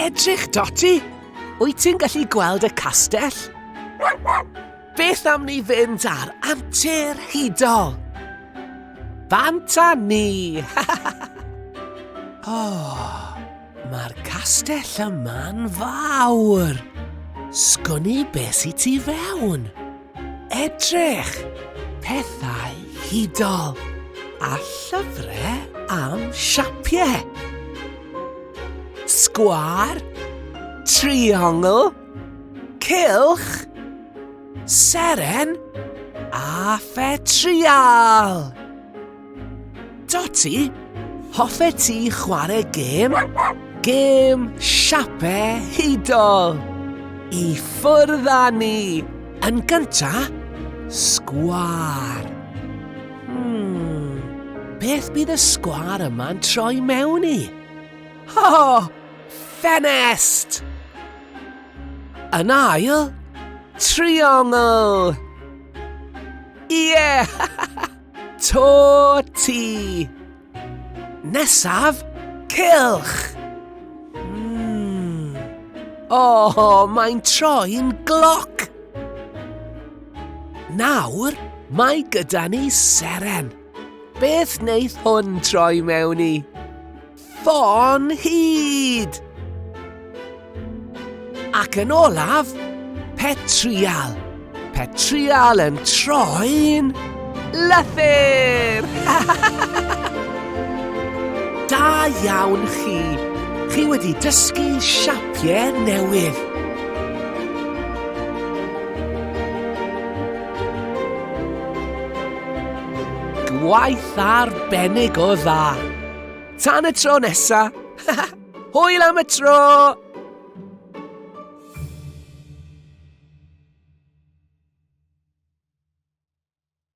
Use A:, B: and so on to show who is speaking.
A: Edrych, Dotty. Wyt ti'n gallu gweld y castell? Beth am ni fynd ar antur hudol? Bant â ni! Mae'r castell yma'n fawr. Sgwnnu beth sydd tu fewn. Edrych, pethau hudol a llyfrau am siapiau. Sgwar, triongl, cylch, seren a phetrial. Dotty, hoffet ti chwarae gêm? Gêm siapau hudol. I ffwrdd â ni. Yn gynta, sgwar. Beth bydd y sgwar yma'n troi mewn i? Ffenest! Yn ail, triongl. Ie! To ti. Nesaf, cylch. Mae'n troi'n gloc. Nawr, mae gyda ni seren. Beth wneith hwn troi mewn i? Ffon hyd! Ac yn olaf, phetrial. Phetrial yn troi'n lythyr! Da iawn chi! Chi wedi dysgu siapiau newydd. Gwaith arbennig o dda. Tan y tro nesa. Hwyl am y tro!